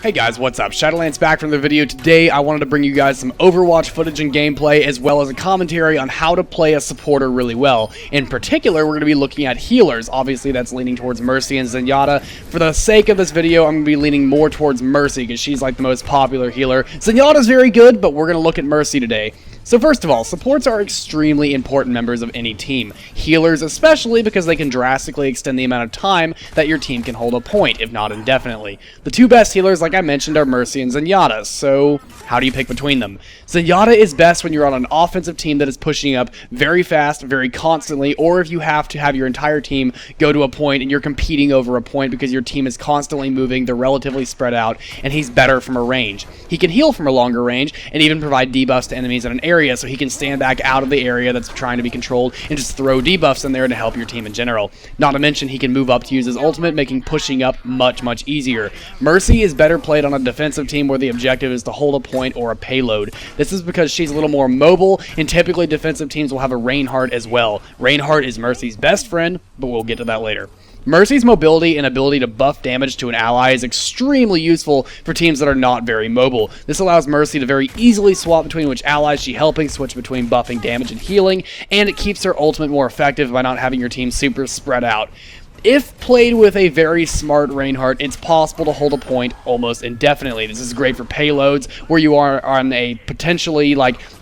Hey guys, what's up? Shadowlands back from the video. Today I wanted to bring you guys some Overwatch footage and gameplay, as well as a commentary on how to play a supporter really well. In particular, we're going to be looking at healers. Obviously, that's leaning towards Mercy and Zenyatta. For the sake of this video, I'm going to be leaning more towards Mercy, because she's like the most popular healer. Zenyatta's very good, but we're going to look at Mercy today. So first of all, supports are extremely important members of any team. Healers especially, because they can drastically extend the amount of time that your team can hold a point, if not indefinitely. The two best healers, like I mentioned, are Mercy and Zenyatta, so how do you pick between them? Zenyatta is best when you're on an offensive team that is pushing up very fast, very constantly, or if you have to have your entire team go to a point and you're competing over a point because your team is constantly moving, they're relatively spread out, and he's better from a range. He can heal from a longer range and even provide debuffs to enemies in an area, so he can stand back out of the area that's trying to be controlled and just throw debuffs in there to help your team in general. Not to mention he can move up to use his ultimate, making pushing up much easier. Mercy is better played on a defensive team where the objective is to hold a point or a payload. This is because she's a little more mobile, and typically defensive teams will have a Reinhardt as well. Reinhardt is Mercy's best friend, but we'll get to that later. Mercy's mobility and ability to buff damage to an ally is extremely useful for teams that are not very mobile. This allows Mercy to very easily swap between which allies she's helping, switch between buffing damage and healing, and it keeps her ultimate more effective by not having your team super spread out. If played with a very smart Reinhardt, it's possible to hold a point almost indefinitely. This is great for payloads where you are on a potentially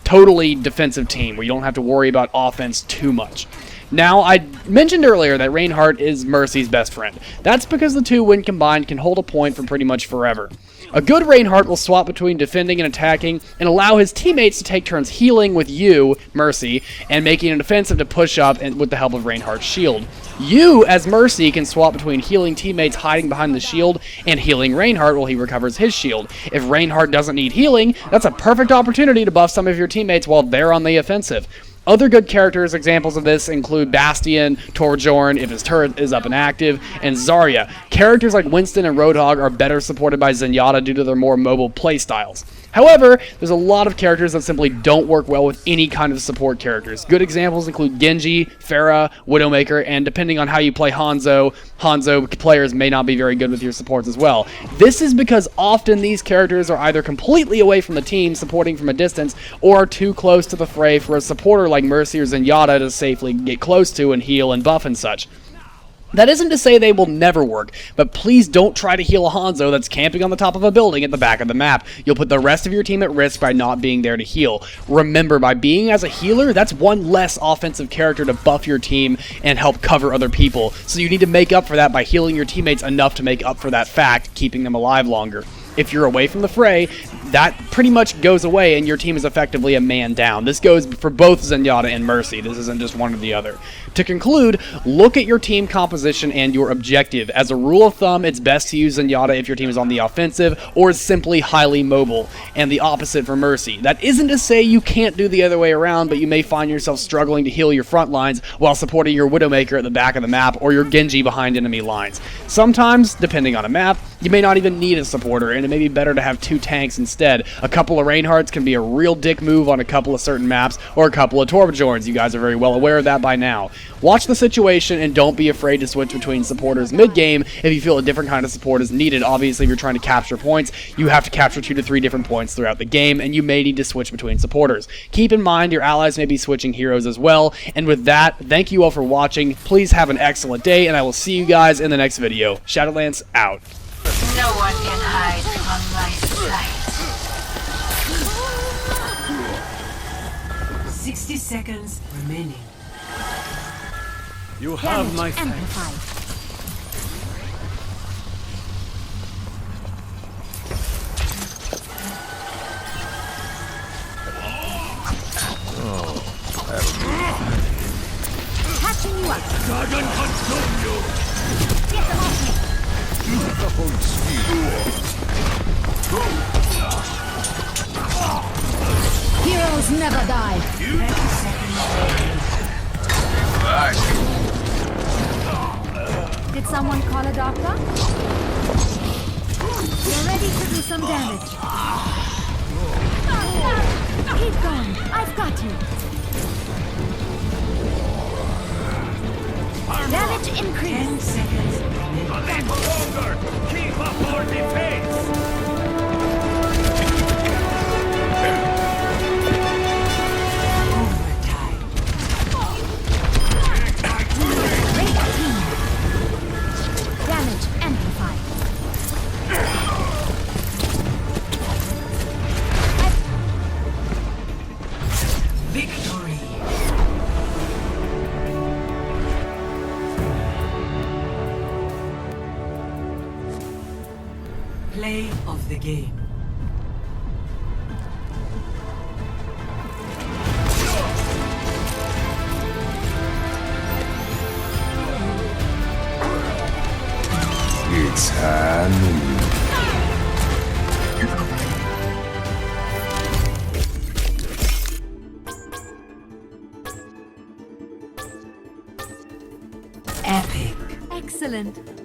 totally defensive team where you don't have to worry about offense too much. Now, I mentioned earlier that Reinhardt is Mercy's best friend. That's because the two, when combined, can hold a point for pretty much forever. A good Reinhardt will swap between defending and attacking and allow his teammates to take turns healing with you, Mercy, and making it offensive to push up and with the help of Reinhardt's shield. You, as Mercy, can swap between healing teammates hiding behind the shield and healing Reinhardt while he recovers his shield. If Reinhardt doesn't need healing, that's a perfect opportunity to buff some of your teammates while they're on the offensive. Other good characters, examples of this include Bastion, Torbjorn, if his turret is up and active, and Zarya. Characters like Winston and Roadhog are better supported by Zenyatta due to their more mobile playstyles. However, there's a lot of characters that simply don't work well with any kind of support characters. Good examples include Genji, Pharah, Widowmaker, and depending on how you play Hanzo players may not be very good with your supports as well. This is because often these characters are either completely away from the team, supporting from a distance, or are too close to the fray for a supporter like Mercy or Zenyatta to safely get close to and heal and buff and such. That isn't to say they will never work, but please don't try to heal a Hanzo that's camping on the top of a building at the back of the map. You'll put the rest of your team at risk by not being there to heal. Remember, by being as a healer, that's one less offensive character to buff your team and help cover other people. So you need to make up for that by healing your teammates enough to make up for that fact, keeping them alive longer. If you're away from the fray, that pretty much goes away and your team is effectively a man down. This goes for both Zenyatta and Mercy. This isn't just one or the other. To conclude, look at your team composition and your objective. As a rule of thumb, it's best to use Zenyatta if your team is on the offensive or is simply highly mobile, and the opposite for Mercy. That isn't to say you can't do the other way around, but you may find yourself struggling to heal your front lines while supporting your Widowmaker at the back of the map or your Genji behind enemy lines. Sometimes, depending on a map, you may not even need a supporter, and it may be better to have two tanks instead. A couple of Reinhardts can be a real dick move on a couple of certain maps, or a couple of Torbjorns. You guys are very well aware of that by now. Watch the situation and don't be afraid to switch between supporters mid-game if you feel a different kind of support is needed. Obviously, if you're trying to capture points, you have to capture 2 to 3 different points throughout the game, and you may need to switch between supporters. Keep in mind your allies may be switching heroes as well, and with that, thank you all for watching. Please have an excellent day, and I will see you guys in the next video. Shadowlands out. No one can hide from my sight. 60 seconds remaining. You have my thanks. Catching you up. Dragon consume you. Get them off me. Heroes never die. 30 seconds. Did someone call a doctor? You're ready to do some damage. Keep going. I've got you. Damage increase. 10 seconds. A little longer. Keep up our defense. Play of the game. It's Halloween. Epic. Excellent.